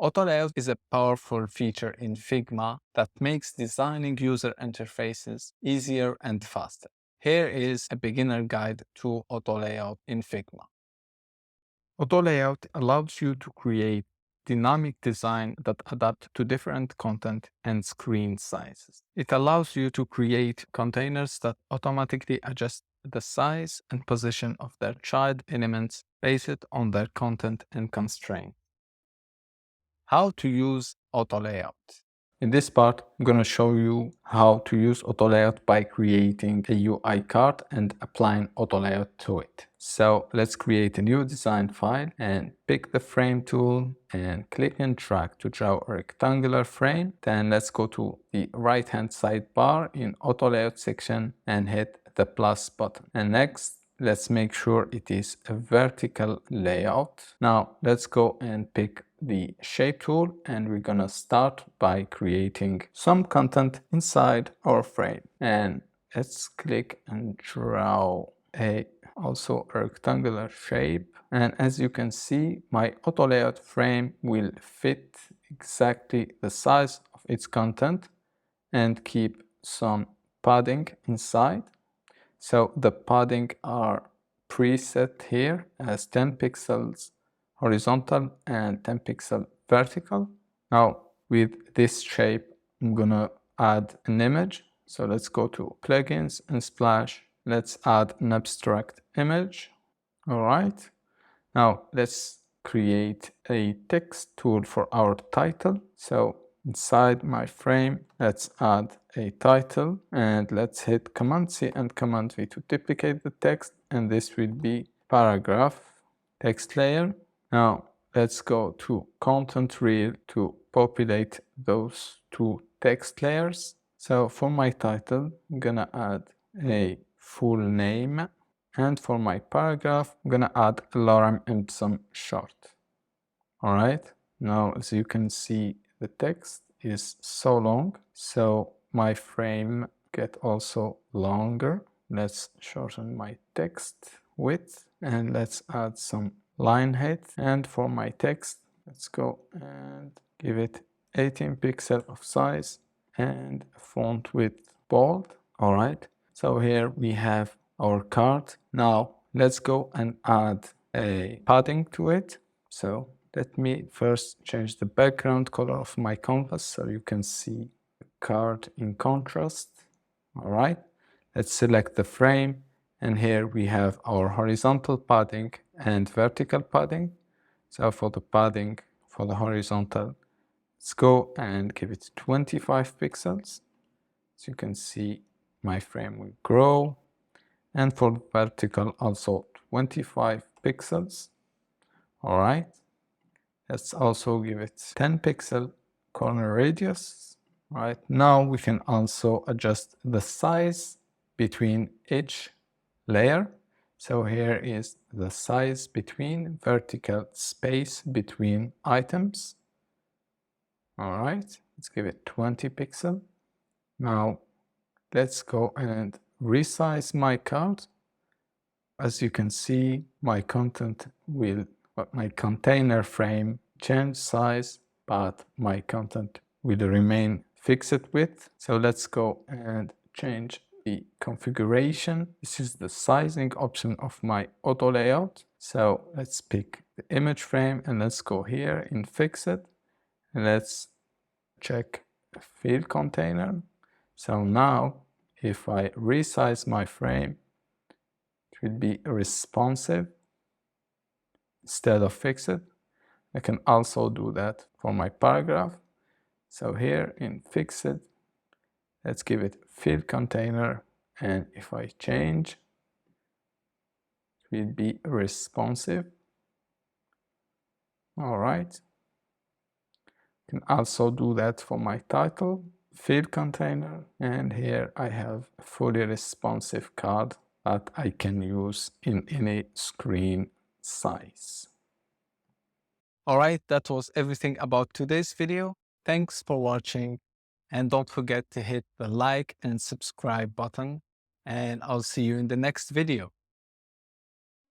Auto layout is a powerful feature in Figma that makes designing user interfaces easier and faster. Here is a beginner guide to auto layout in Figma. Auto layout allows you to create dynamic design that adapt to different content and screen sizes. It allows you to create containers that automatically adjust the size and position of their child elements based on their content and constraint. How to use auto layout. In this part, I'm going to show you how to use auto layout by creating a UI card and applying auto layout to it. So let's create a new design file and pick the frame tool and click and drag to draw a rectangular frame. Then let's go to the right hand sidebar in auto layout section and hit the plus button. And next, let's make sure it is a vertical layout. Now let's go and pick the shape tool and we're gonna start by creating some content inside our frame. And let's click and draw also a rectangular shape. And as you can see, my auto layout frame will fit exactly the size of its content and keep some padding inside. So the padding are preset here as 10 pixels horizontal and 10 pixel vertical. Now with this shape, I'm gonna add an image. So let's go to plugins and splash. Let's add an abstract image. All right. Now let's create a text tool for our title. So inside my frame, let's add a title and let's hit Command C and Command V to duplicate the text, and this will be paragraph text layer. Now let's go to content reel to populate those two text layers. So for my title, I'm gonna add a full name, and for my paragraph, I'm gonna add a lorem ipsum short. All right, now as you can see, the text is so long, so my frame get also longer. Let's shorten my text width and let's add some line height. And for my text, let's go and give it 18 pixel of size and font width bold. All right, so here we have our card. Now let's go and add a padding to it. So let me first change the background color of my canvas so you can see the card in contrast. All right, let's select the frame, and here we have our horizontal padding and vertical padding. So for the padding, for the horizontal, let's go and give it 25 pixels. As you can see, my frame will grow. And for vertical, also 25 pixels. All right. Let's also give it 10 pixel corner radius. All right. Now we can also adjust the size between each layer. So here is the size between vertical space between items. All right. Let's give it 20 pixel. Now let's go and resize my card. As you can see, my container frame change size, but my content will remain fixed width. So let's go and change the configuration. This is the sizing option of my auto layout. So let's pick the image frame and let's go here in fixed and let's check field container. So now if I resize my frame, it will be responsive instead of fixed. I can also do that for my paragraph. So here in fixed, let's give it field container, and if I change, it will be responsive. All right. I can also do that for my title, field container, and here I have a fully responsive card that I can use in any screen size. Alright, that was everything about today's video. Thanks for watching, and don't forget to hit the like and subscribe button, and I'll see you in the next video.